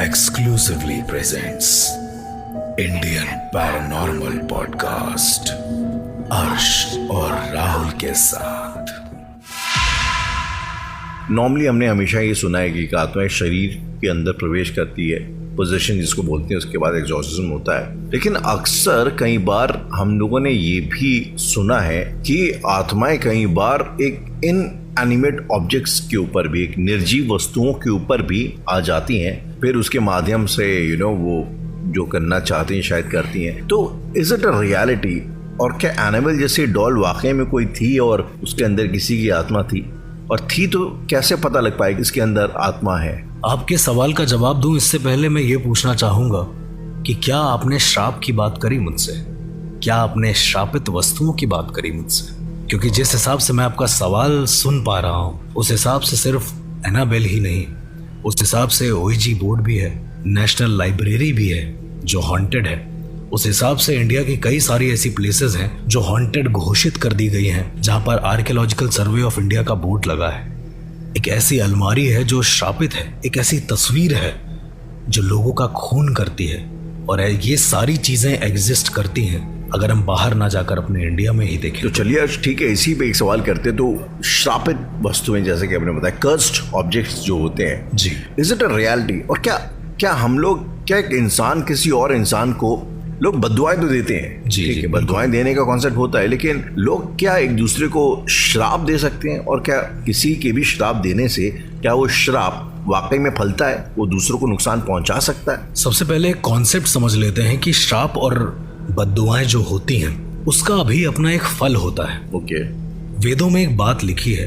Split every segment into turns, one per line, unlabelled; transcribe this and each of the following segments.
exclusively presents Indian Paranormal Podcast अर्श और राहुल के साथ।
नॉर्मली हमने हमेशा ये सुना है कि आत्मा शरीर के अंदर प्रवेश करती है, पोजीशन जिसको बोलते हैं, उसके बाद एग्जॉस्शन होता है। लेकिन अक्सर कई बार हम लोगों ने ये भी सुना है कि आत्माएं कई बार एक इनएनिमेट ऑब्जेक्ट्स के ऊपर भी, एक निर्जीव वस्तुओं के ऊपर भी आ जाती हैं, फिर उसके माध्यम से वो जो करना चाहती हैं शायद करती हैं। तो इज इट अ रियलिटी? और क्या एनाबेल जैसी डॉल वाकई में कोई थी और उसके अंदर किसी की आत्मा थी? और थी तो कैसे पता लग पाए कि इसके अंदर आत्मा है?
आपके सवाल का जवाब दूं इससे पहले मैं ये पूछना चाहूंगा कि क्या आपने श्राप की बात करी मुझसे? क्या आपने श्रापित वस्तुओं की बात करी मुझसे? क्योंकि जिस हिसाब से मैं आपका सवाल सुन पा रहा हूं, उस हिसाब से सिर्फ एनाबेल ही नहीं, उस हिसाब से ओईजी बोर्ड भी है, नेशनल लाइब्रेरी भी है जो हॉन्टेड है। उस हिसाब से इंडिया की कई सारी ऐसी प्लेसेस हैं जो हॉन्टेड घोषित कर दी गई हैं, जहां पर आर्कियोलॉजिकल सर्वे ऑफ इंडिया का बोर्ड लगा है। एक ऐसी अलमारी है जो श्रापित है, एक ऐसी तस्वीर है जो लोगों का खून करती है, और ये सारी चीजें एग्जिस्ट करती हैं अगर हम बाहर ना जाकर अपने इंडिया में ही देखें।
तो चलिए ठीक है, इसी पे एक सवाल करते हैं। तो श्रापित वस्तुएं जैसे कि आपने बताया, कर्स्ड ऑब्जेक्ट्स जो होते हैं
जी,
इज इट अ रियलिटी? और क्या हम लोग, क्या एक इंसान किसी और इंसान को, लोग बद्दुआएं तो देते हैं,
जी,
ठीक है,
जी,
बद्दुआएं देने का कॉन्सेप्ट होता है, लेकिन लोग क्या एक दूसरे को श्राप दे सकते हैं? और क्या किसी के भी श्राप देने से क्या वो श्राप वाकई में फलता है, वो दूसरों को नुकसान पहुंचा सकता है?
सबसे पहले कॉन्सेप्ट समझ लेते हैं कि श्राप और बद्दुआएं जो होती हैं उसका भी अपना एक फल होता है।
ओके।
वेदों में एक बात लिखी है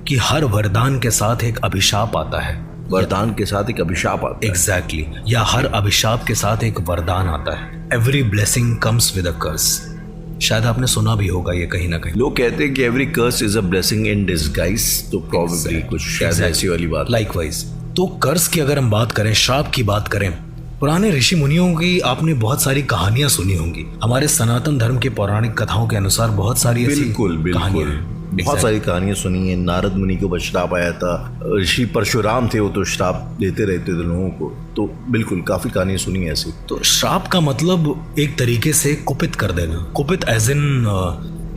कि हर वरदान के साथ एक अभिशाप आता है।
वरदान के साथ एक अभिशाप आता है।
एग्जैक्टली, या हर अभिशाप के साथ एक वरदान आता है। Every blessing comes with a curse. शायद आपने सुना भी होगा ये कहीं ना कहीं।
लोग कहते हैं कि every curse is a blessing in disguise, तो प्रोबेबली कुछ शायद ऐसी वाली बात।
लाइकवाइज, तो कर्स की अगर हम बात करें, श्राप की बात करें, पुराने ऋषि मुनियों की आपने बहुत सारी कहानियां सुनी होंगी। हमारे सनातन धर्म के पौराणिक कथाओं के अनुसार बहुत सारी ऐसी कहानियां हैं।
बहुत सारी कहानियां सुनी है। नारद मुनि को श्राप आया था, ऋषि परशुराम थे, वो तो श्राप देते रहते थे लोगों को। तो बिल्कुल काफी कहानियां सुनी है ऐसी।
तो श्राप का मतलब एक तरीके से कुपित कर देना। कुपित एज इन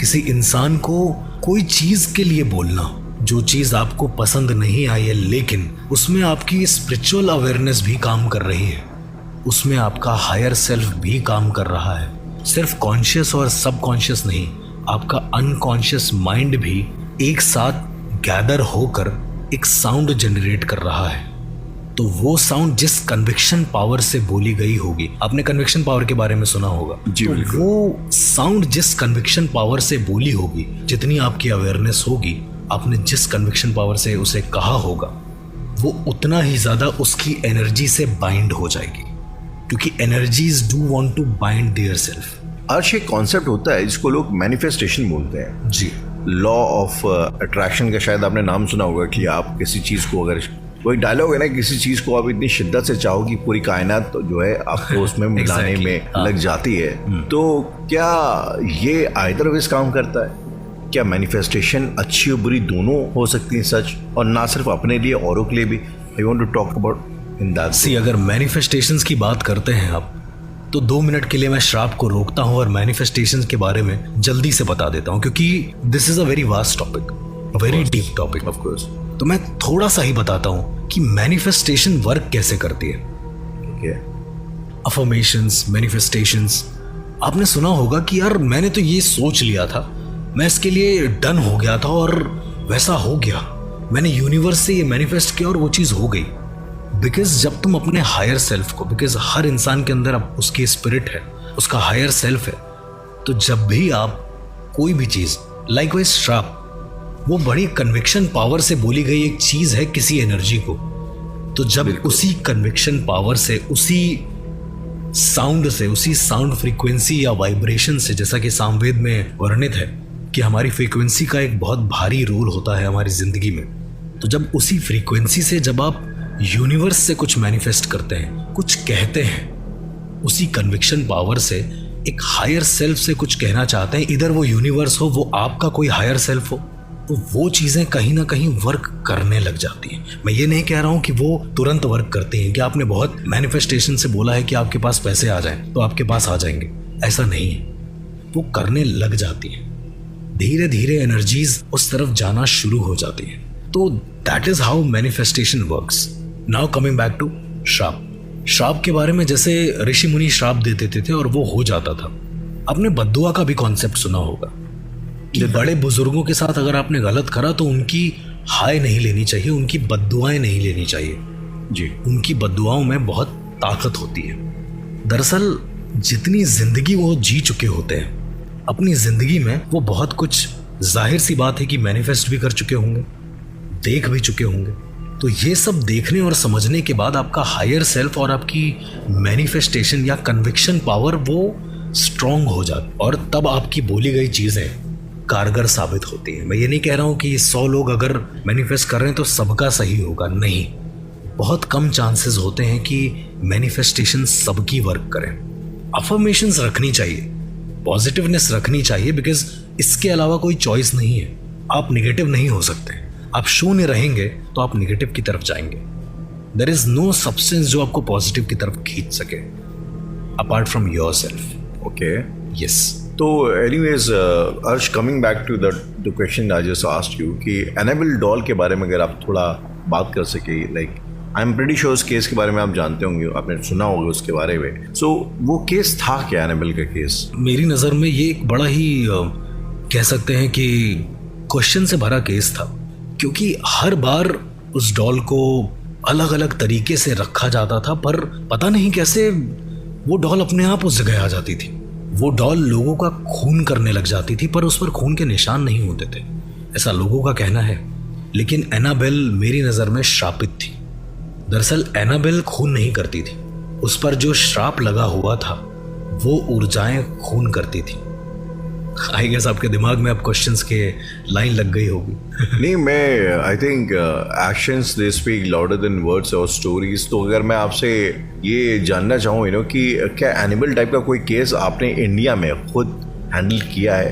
किसी इंसान को कोई चीज के लिए बोलना जो चीज आपको पसंद नहीं आई है, लेकिन उसमें आपकी स्पिरिचुअल अवेयरनेस भी काम कर रही है, उसमें आपका हायर सेल्फ भी काम कर रहा है। सिर्फ कॉन्शियस और सबकॉन्शियस नहीं, आपका अनकॉन्शियस माइंड भी एक साथ गैदर होकर एक साउंड जनरेट कर रहा है। तो वो साउंड जिस कन्विक्शन पावर से बोली गई होगी, आपने कन्विक्शन पावर के बारे में सुना होगा
जी,
तो
बिल्कुल।
वो साउंड जिस कन्विक्शन पावर से बोली होगी, जितनी आपकी अवेयरनेस होगी, आपने जिस कन्विक्शन पावर से उसे कहा होगा, वो उतना ही ज्यादा उसकी एनर्जी से बाइंड हो जाएगी, क्योंकि energies do want to bind their self.
Arsh एक कॉन्सेप्ट होता है जिसको लोग मैनिफेस्टेशन बोलते हैं
जी।
लॉ ऑफ अट्रैक्शन का शायद आपने नाम सुना होगा कि आप किसी चीज को, अगर कोई डायलॉग है ना, किसी चीज को आप इतनी शिद्दत से चाहो कि पूरी कायनात जो है आपको उसमें मिलाने में लग जाती है। तो क्या ये आइदर वेज काम करता है? क्या मैनिफेस्टेशन अच्छी और बुरी दोनों हो सकती है सच, और ना सिर्फ अपने लिए, औरों के लिए भी? I want to talk about in that.
See, अगर मैनिफेस्टेशंस की बात करते हैं आप, तो 2 मिनट के लिए मैं श्राप को रोकता हूं और मैनिफेस्टेशंस के बारे में जल्दी से बता देता हूं, क्योंकि this is a very vast topic, very deep topic.
Of course.
तो मैं थोड़ा सा ही बताता हूं कि मैनिफेस्टेशन वर्क कैसे करती है।
ओके।
अफर्मेशंस, मैनिफेस्टेशंस, आपने सुना होगा कि यार मैंने तो ये सोच लिया था, मैं इसके लिए डन हो गया था और वैसा हो गया, मैंने यूनिवर्स से ये मैनिफेस्ट किया और वो चीज हो गई। बिकॉज जब तुम अपने हायर सेल्फ को, बिकॉज हर इंसान के अंदर अब उसकी स्पिरिट है, उसका हायर सेल्फ है, तो जब भी आप कोई भी चीज, लाइकवाइज श्राप, वो बड़ी कन्विक्शन पावर से बोली गई एक चीज है किसी एनर्जी को। तो जब उसी कन्विक्शन पावर से, उसी साउंड से, उसी साउंड फ्रीक्वेंसी या वाइब्रेशन से, जैसा कि सामवेद में वर्णित है कि हमारी फ्रीक्वेंसी का एक बहुत भारी रोल होता है हमारी जिंदगी में, तो जब उसी फ्रीक्वेंसी से जब आप यूनिवर्स से कुछ मैनिफेस्ट करते हैं, कुछ कहते हैं, उसी कन्विक्शन पावर से एक हायर सेल्फ से कुछ कहना चाहते हैं, इधर वो यूनिवर्स हो, वो आपका कोई हायर सेल्फ हो, तो वो चीज़ें कहीं ना कहीं वर्क करने लग जाती हैं। मैं ये नहीं कह रहा हूँ कि वो तुरंत वर्क करती हैं, कि आपने बहुत मैनिफेस्टेशन से बोला है कि आपके पास पैसे आ जाएं तो आपके पास आ जाएंगे, ऐसा नहीं है। वो करने लग जाती हैं, धीरे धीरे एनर्जीज उस तरफ जाना शुरू हो जाती हैं। तो that is how manifestation works. Now coming back to श्राप। श्राप के बारे में, जैसे ऋषि मुनि श्राप दे देते थे और वो हो जाता था। आपने बद्दुआ का भी कॉन्सेप्ट सुना होगा कि बड़े बुजुर्गों के साथ अगर आपने गलत करा तो उनकी हाय नहीं लेनी चाहिए, उनकी बद्दुआएं नहीं लेनी चाहिए जी। उनकी बद्दुआओं में बहुत ताकत होती है। दरअसल जितनी जिंदगी वो जी चुके होते हैं अपनी जिंदगी में, वो बहुत कुछ जाहिर सी बात है कि मैनिफेस्ट भी कर चुके होंगे, देख भी चुके होंगे। तो ये सब देखने और समझने के बाद आपका हायर सेल्फ और आपकी मैनिफेस्टेशन या कन्विक्शन पावर वो स्ट्रांग हो जाती, और तब आपकी बोली गई चीज़ें कारगर साबित होती हैं। मैं ये नहीं कह रहा हूँ कि 100 लोग अगर मैनिफेस्ट कर रहे हैं तो सबका सही होगा, नहीं। बहुत कम चांसेस होते हैं कि मैनिफेस्टेशन सबकी वर्क करें। अफर्मेशंस रखनी चाहिए, पॉजिटिवनेस रखनी चाहिए, बिकॉज इसके अलावा कोई चॉइस नहीं है। आप निगेटिव नहीं हो सकते। आप शून्य रहेंगे तो आप निगेटिव की तरफ जाएंगे। देयर इज नो सब्सटेंस जो आपको पॉजिटिव की तरफ खींच सके apart from your self.
Okay,
yes.
तो anyways Arsh, coming back to the question I just asked you कि एनाबेल डॉल के बारे में अगर आप थोड़ा बात कर सके, like I am pretty sure उस केस के बारे में आप जानते होंगे, आपने सुना होगा उसके बारे में। सो वो केस था क्या, एनाबेल का केस?
मेरी नज़र में ये एक बड़ा ही कह सकते हैं कि क्वेश्चन से भरा केस था, क्योंकि हर बार उस डॉल को अलग अलग तरीके से रखा जाता था, पर पता नहीं कैसे वो डॉल अपने आप उस जगह आ जाती थी। वो डॉल लोगों का खून करने लग जाती थी, पर उस पर खून के निशान नहीं होते थे, ऐसा लोगों का कहना है। लेकिन एनाबेल मेरी नज़र में श्रापित थी। दरअसल एनाबेल खून नहीं करती थी, उस पर जो श्राप लगा हुआ था वो ऊर्जाएं खून करती थी। आई गेस आपके दिमाग में अब क्वेश्चंस के लाइन लग गई होगी।
नहीं, मैं I think actions they speak louder than words और स्टोरीज। तो अगर मैं आपसे ये जानना चाहूँ कि क्या एनिमल टाइप का कोई केस आपने इंडिया में खुद हैंडल किया है,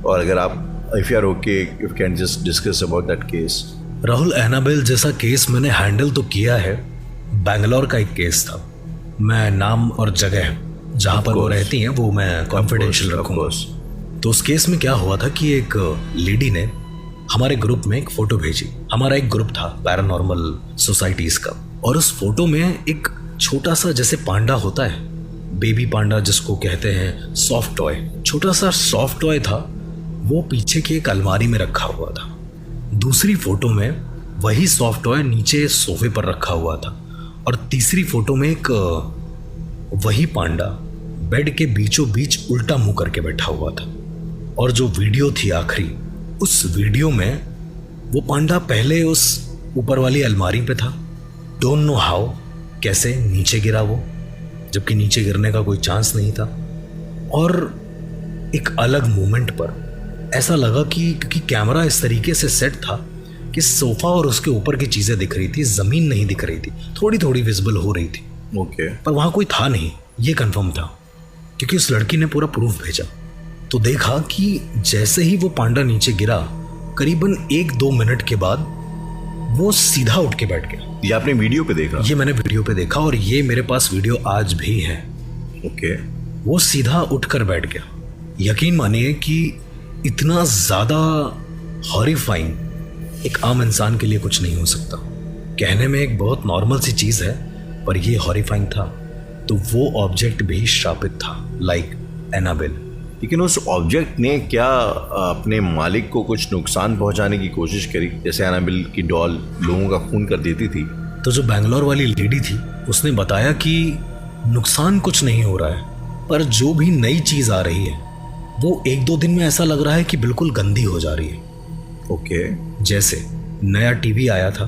और अगर आप if you are okay you can just discuss about that case.
Rahul, Annabelle जैसा केस मैंने हैंडल तो किया है। बैंगलोर का एक केस था, मैं नाम और जगह जहाँ पर वो रहती हैं वो मैं कॉन्फिडेंशियल रखूँगा। तो उस केस में क्या हुआ था कि एक लेडी ने हमारे ग्रुप में एक फ़ोटो भेजी। हमारा एक ग्रुप था पैरानॉर्मल सोसाइटीज़ का, और उस फोटो में एक छोटा सा, जैसे पांडा होता है, बेबी पांडा जिसको कहते हैं, सॉफ्ट टॉय, छोटा सा सॉफ्ट टॉय था, वो पीछे की एक अलमारी में रखा हुआ था। दूसरी फोटो में वही सॉफ्ट टॉय नीचे सोफे पर रखा हुआ था, और तीसरी फोटो में एक वही पांडा बेड के बीचों बीच उल्टा मुंह करके बैठा हुआ था। और जो वीडियो थी आखिरी, उस वीडियो में वो पांडा पहले उस ऊपर वाली अलमारी पे था, डोंट नो हाउ, कैसे नीचे गिरा वो, जबकि नीचे गिरने का कोई चांस नहीं था। और एक अलग मोमेंट पर ऐसा लगा कि क्योंकि कैमरा इस तरीके से सेट था कि सोफा और उसके ऊपर की चीज़ें दिख रही थी, ज़मीन नहीं दिख रही थी, थोड़ी थोड़ी विजिबल हो रही थी।
ओके,
पर वहाँ कोई था नहीं, ये कंफर्म था, क्योंकि उस लड़की ने पूरा प्रूफ भेजा। तो देखा कि जैसे ही वो पांडा नीचे गिरा, करीबन 1-2 मिनट के बाद वो सीधा उठ के बैठ गया।
ये आपने वीडियो पे देखा?
ये मैंने वीडियो पे देखा, और ये मेरे पास वीडियो आज भी है।
ओके,
वो सीधा उठकर बैठ गया। यकीन मानिए कि इतना ज़्यादा हॉरिफाइंग एक आम इंसान के लिए कुछ नहीं हो सकता। कहने में एक बहुत नॉर्मल सी चीज़ है, पर ये हॉरिफाइंग था। तो वो ऑब्जेक्ट भी श्रापित था, लाइक एनाबेल।
लेकिन उस ऑब्जेक्ट ने क्या अपने मालिक को कुछ नुकसान पहुंचाने की कोशिश करी, जैसे एनाबेल की डॉल लोगों का खून कर देती थी?
तो जो बैंगलोर वाली लेडी थी उसने बताया कि नुकसान कुछ नहीं हो रहा है, पर जो भी नई चीज़ आ रही है वो 1-2 दिन में ऐसा लग रहा है कि बिल्कुल गंदी हो जा रही है।
ओके,
जैसे नया टीवी आया था,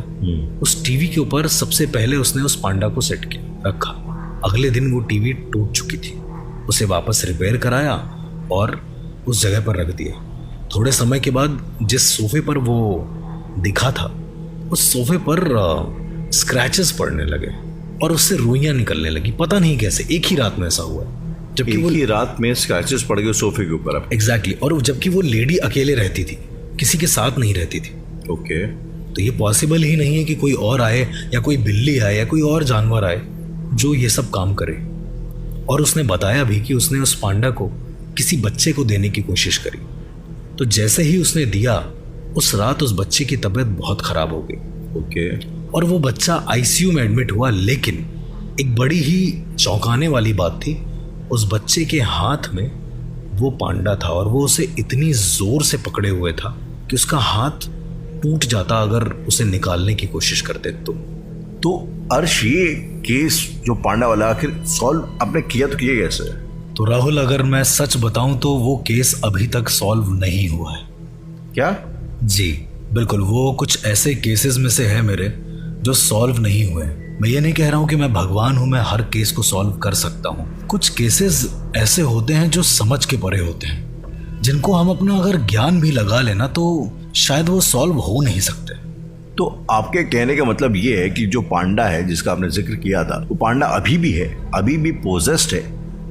उस टीवी के ऊपर सबसे पहले उसने उस पांडा को सेट किया रखा। अगले दिन वो टीवी टूट चुकी थी, उसे वापस रिपेयर कराया और उस जगह पर रख दिया। थोड़े समय के बाद जिस सोफे पर वो दिखा था, उस सोफे पर स्क्रैचेस पड़ने लगे और उससे रुइयां निकलने लगी। पता नहीं कैसे, एक ही रात में ऐसा हुआ, जबकि
एक ही रात में स्क्रैचेस पड़ गए सोफे के ऊपर।
एग्जैक्टली। और जबकि वो लेडी अकेले रहती थी, किसी के साथ नहीं रहती थी।
ओके।
तो ये पॉसिबल ही नहीं है कि कोई और आए या कोई बिल्ली आए या कोई और जानवर आए जो ये सब काम करे। और उसने बताया भी कि उसने उस पांडा को किसी बच्चे को देने की कोशिश करी। तो जैसे ही उसने दिया, उस रात उस बच्चे की तबीयत बहुत खराब हो गई।
ओके।
और वो बच्चा आईसीयू में एडमिट हुआ। लेकिन एक बड़ी ही चौंकाने वाली बात थी, उस बच्चे के हाथ में वो पांडा था और वो उसे इतनी जोर से पकड़े हुए था कि उसका हाथ टूट जाता अगर उसे निकालने की कोशिश करते तो
अर्श, ये केस जो पांडा वाला आखिर सॉल्व आपने किया तो किया कैसे?
तो राहुल, अगर मैं सच बताऊं तो वो केस अभी तक सॉल्व नहीं हुआ है।
क्या?
जी बिल्कुल, वो कुछ ऐसे केसेस में से है मेरे जो सॉल्व नहीं हुए। मैं ये नहीं कह रहा हूँ कि मैं भगवान हूँ, मैं हर केस को सॉल्व कर सकता हूँ। कुछ केसेस ऐसे होते हैं जो समझ के परे होते हैं, जिनको हम अपना अगर ज्ञान भी लगा लेना तो शायद वो सॉल्व हो नहीं सकते।
तो आपके कहने का मतलब ये है कि जो पांडा है जिसका आपने जिक्र किया था, वो पांडा अभी भी है, अभी भी पोजेस्ड है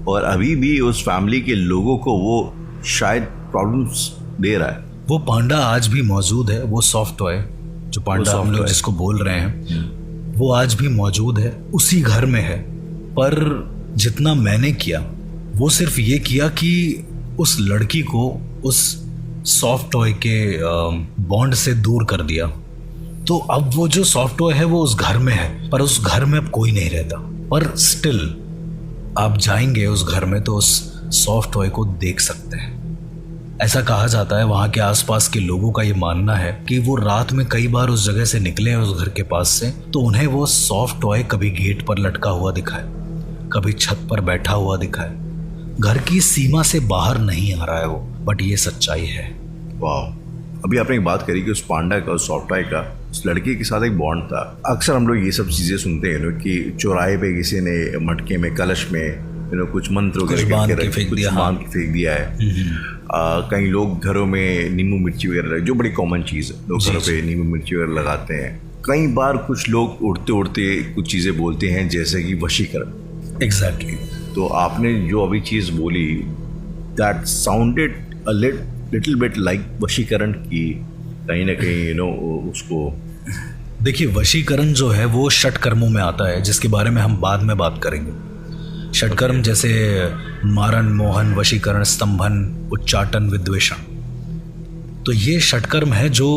और अभी भी उस फैमिली के लोगों को वो शायद प्रॉब्लम्स दे रहा है।
वो पांडा आज भी मौजूद है। वो सॉफ्ट टॉय जो पांडा हम लोग जिसको बोल रहे हैं, वो आज भी मौजूद है, उसी घर में है। पर जितना मैंने किया वो सिर्फ ये किया कि उस लड़की को उस सॉफ्ट टॉय के बॉन्ड से दूर कर दिया। तो अब वो जो सॉफ्ट टॉय है वो उस घर में है, पर उस घर में अब कोई नहीं रहता। पर स्टिल आप जाएंगे उस घर में तो उस सॉफ्ट टॉय को देख सकते हैं। ऐसा कहा जाता है, वहाँ के आसपास के लोगों का ये मानना है कि वो रात में कई बार उस जगह से निकले हैं उस घर के पास से, तो उन्हें वो सॉफ्ट टॉय कभी गेट पर लटका हुआ दिखा है, कभी छत पर बैठा हुआ दिखा है। घर की सीमा से बाहर नहीं आ रहा है वो, बट ये सच्चाई है।
वाह। अभी आपने एक बात करी कि उस पांडा का, उस सॉफ्ट टॉय का उस लड़की के साथ एक बॉन्ड था। अक्सर हम लोग ये सब चीज़ें सुनते हैं कि चौराहे पे किसी ने मटके में, कलश में कुछ मंत्र वगैरह फेंक दिया है। कई लोग घरों में नींबू मिर्ची वगैरह, जो बड़ी कॉमन चीज़ है, लोग घरों पे नींबू मिर्ची वगैरह लगाते हैं। कई बार कुछ लोग उड़ते उड़ते कुछ चीज़ें बोलते हैं, जैसे कि वशीकरण।
एग्जैक्टली।
तो आपने जो अभी चीज़ बोली, that sounded a little bit like वशीकरण की कहीं ना कहीं उसको।
देखिए, वशीकरण जो है वो षटकर्मों में आता है, जिसके बारे में हम बाद में बात करेंगे। षटकर्म जैसे मारण, मोहन, वशीकरण, स्तंभन, उच्चाटन, विद्वेषण। तो ये षटकर्म है जो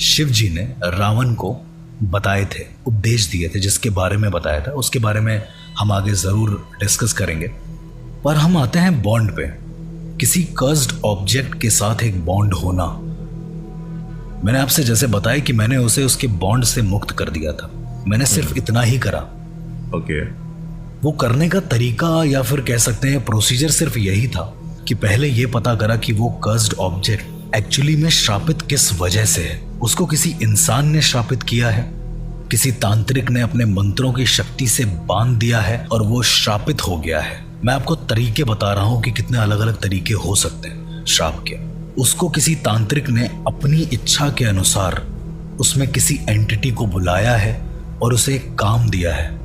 शिव जी ने रावण को बताए थे, उपदेश दिए थे, जिसके बारे में बताया था। उसके बारे में हम आगे ज़रूर डिस्कस करेंगे। पर हम आते हैं बॉन्ड पे। किसी कर्स्ड ऑब्जेक्ट के साथ एक बॉन्ड होना। मैंने आपसे जैसे बताया कि मैंने उसे उसके बॉन्ड से मुक्त कर दिया था। मैंने सिर्फ इतना ही करा।
ओके।
वो करने का तरीका या फिर कह सकते हैं प्रोसीजर सिर्फ यही था कि पहले ये पता करा कि वो कर्स्ड ऑब्जेक्ट एक्चुअली में श्रापित किस वजह से है। उसको किसी इंसान ने श्रापित किया है, किसी तांत्रिक ने अपने मंत्रों की शक्ति से बांध दिया है और वो श्रापित हो गया है। मैं आपको तरीके बता रहा हूँ कि कितने अलग अलग तरीके हो सकते हैं श्राप के। उसको किसी तांत्रिक ने अपनी इच्छा के अनुसार उसमें किसी एंटिटी को बुलाया है और उसे एक काम दिया है।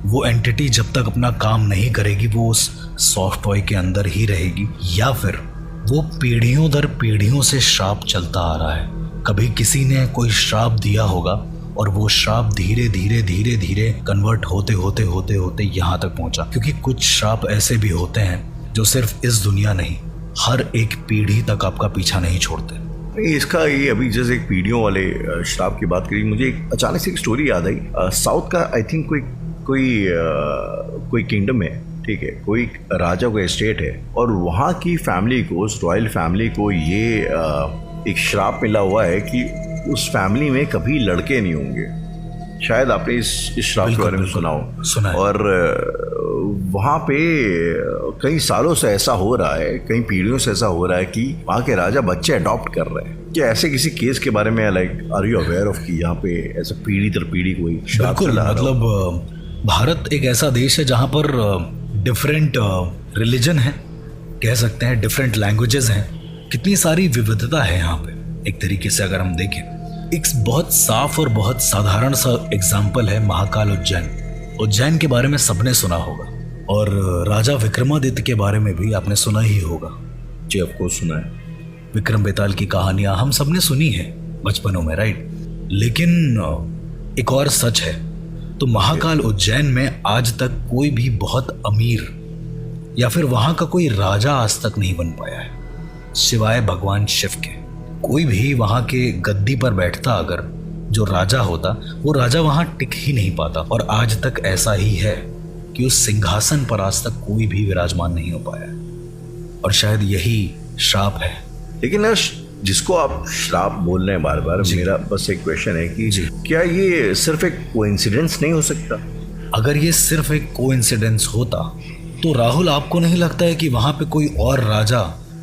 वो एंटिटी जब तक अपना काम नहीं करेगी वो उस सॉफ्ट टॉय के अंदर ही रहेगी, या फिर वो पीढ़ियों दर पीढ़ियों से श्राप चलता आ रहा है। कभी किसी ने कोई श्राप दिया होगा और वो श्राप धीरे धीरे धीरे धीरे कन्वर्ट होते होते होते होते यहाँ तक पहुँचा। क्योंकि कुछ श्राप ऐसे भी होते हैं जो सिर्फ इस दुनिया नहीं, हर एक पीढ़ी तक आपका पीछा नहीं छोड़ते।
इसका ये अभी जैसे एक पीढ़ियों वाले श्राप की बात करी, मुझे अचानक से एक स्टोरी याद आई। साउथ का आई थिंक कोई किंगडम है, ठीक है, कोई राजा का एस्टेट है और वहाँ की फैमिली को, उस रॉयल फैमिली को ये एक श्राप मिला हुआ है कि उस फैमिली में कभी लड़के नहीं होंगे। शायद आपने इस श्राप के बारे में सुना है। और वहाँ पे कई सालों से ऐसा हो रहा है, कई पीढ़ियों से ऐसा हो रहा है कि वहाँ के राजा बच्चे अडॉप्ट कर रहे हैं। क्या ऐसे किसी केस के बारे में like are you aware of कि यहाँ पे ऐसा पीढ़ी दर पीढ़ी कोई श्राप चला रहा?
मतलब भारत एक ऐसा देश है जहाँ पर डिफरेंट रिलीजन है, कह सकते हैं डिफरेंट लैंग्वेजेस हैं, कितनी सारी विविधता है यहाँ पे। एक तरीके से अगर हम देखें, एक बहुत साफ और बहुत साधारण सा एग्जाम्पल है महाकाल उज्जैन। उज्जैन के बारे में सबने सुना होगा और राजा विक्रमादित्य के बारे में भी आपने सुना ही होगा।
जी ऑफ कोर्स सुना है।
विक्रम बेताल की कहानियां हम सबने सुनी है बचपनों में, राइट? लेकिन एक और सच है, तो महाकाल उज्जैन में आज तक कोई भी बहुत अमीर या फिर वहां का कोई राजा आज तक नहीं बन पाया है, सिवाय भगवान शिव के। कोई भी वहां के गद्दी पर बैठता अगर जो राजा होता, वो राजा वहां टिक ही नहीं पाता। और आज तक ऐसा ही है कि उस सिंहासन पर आज तक कोई भी विराजमान नहीं हो पाया है, और शायद यही श्राप है।
लेकिन जिसको आप श्राप बोल रहे हैं बार बार, मेरा बस एक क्वेश्चन है कि क्या ये सिर्फ एक कोइंसिडेंस नहीं हो सकता?
अगर ये सिर्फ एक कोइंसिडेंस होता तो राहुल, आपको नहीं लगता है कि वहां पे कोई और राजा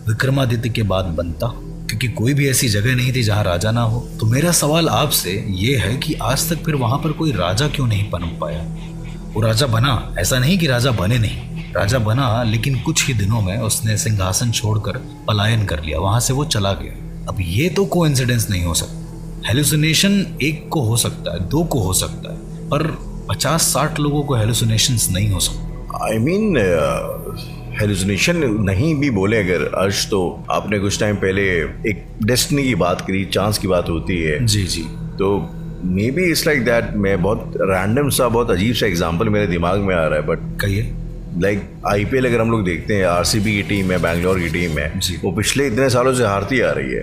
विक्रमादित्य के बाद बनता? क्योंकि कोई भी ऐसी जगह नहीं थी जहां राजा ना हो। तो मेरा सवाल आपसे ये है कि आज तक फिर वहां पर कोई राजा क्यों नहीं बन पाया? वो राजा बना, ऐसा नहीं कि राजा बने नहीं, राजा बना, लेकिन कुछ ही दिनों में उसने सिंहासन छोड़कर पलायन कर लिया, वहां से वो चला गया। अब ये तो कोइंसिडेंस नहीं हो सकता। हेलुसिनेशन एक को हो सकता है, दो को हो सकता है, पर 50-60 लोगों को हेलुसिनेशंस नहीं हो सकता।
आई मीन हेलुसिनेशन नहीं भी बोले अगर अर्श, तो आपने कुछ टाइम पहले एक डेस्टिनी की बात करी, चांस की बात होती है।
जी जी।
तो may be it's like that. मैं बहुत रैंडम सा, बहुत अजीब सा एग्जांपल मेरे दिमाग में आ रहा है, बट
कहिए।
लाइक आईपीएल अगर हम लोग देखते हैं, आरसीबी की टीम है, बैंगलोर की टीम है, वो पिछले इतने सालों से हारती आ रही है,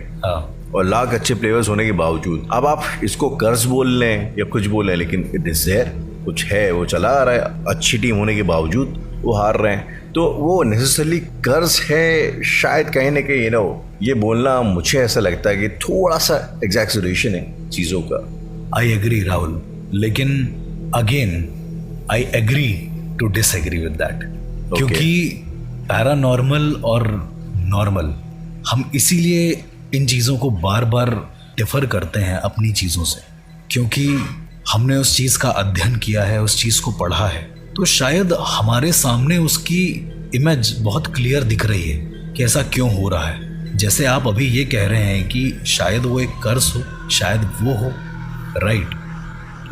और लाख अच्छे प्लेयर्स होने के बावजूद, अब आप इसको कर्ज बोल लें या कुछ बोल लें, लेकिन इट इज देयर, कुछ है, वो चला आ रहा है। अच्छी टीम होने के बावजूद वो हार रहे हैं, तो वो नेसेसरली कर्ज है शायद कहीं ना कहीं। ये बोलना मुझे ऐसा लगता है कि थोड़ा सा एग्जैक्सरेशन है चीज़ों का।
आई एग्री राहुल, लेकिन again I agree to disagree with that, क्योंकि पैरानॉर्मल और नॉर्मल, हम इसीलिए इन चीज़ों को बार बार डिफर करते हैं अपनी चीज़ों से, क्योंकि हमने उस चीज़ का अध्ययन किया है, उस चीज़ को पढ़ा है, तो शायद हमारे सामने उसकी इमेज बहुत क्लियर दिख रही है कि ऐसा क्यों हो रहा है। जैसे आप अभी ये कह रहे हैं कि शायद वो एक कर्ज हो, शायद वो हो, राइट?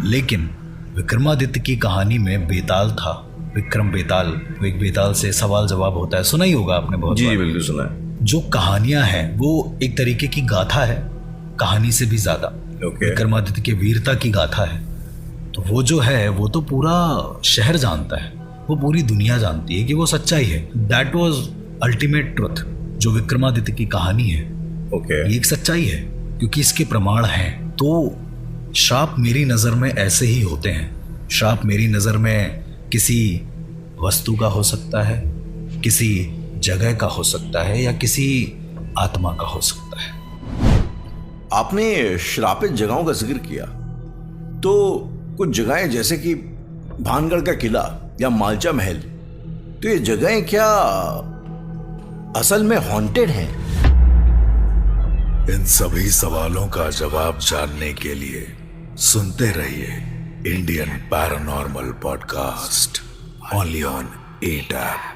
लेकिन विक्रमादित्य की कहानी में बेताल था, विक्रम बेताल, एक बेताल से सवाल जवाब होता है, सुना ही होगा आपने बहुत।
जी बिल्कुल सुना है।
जो कहानियां हैं वो एक तरीके की गाथा है, कहानी से भी ज्यादा विक्रमादित्य के वीरता की गाथा है। तो वो जो है वो तो पूरा शहर जानता है, वो पूरी दुनिया जानती है कि वो सच्चाई है। That was ultimate truth. जो विक्रमादित्य की कहानी है ये एक सच्चाई है, क्योंकि इसके प्रमाण हैं। तो श्राप मेरी नज़र में ऐसे ही होते हैं। श्राप मेरी नज़र में किसी वस्तु का हो सकता है, किसी जगह का हो सकता है, या किसी आत्मा का हो सकता है।
आपने श्रापित जगहों का जिक्र किया, तो कुछ जगहें जैसे कि भानगढ़ का किला या मालचा महल, तो ये जगहें क्या असल में हॉन्टेड हैं?
इन सभी सवालों का जवाब जानने के लिए सुनते रहिए Indian paranormal podcast, only on 8 app.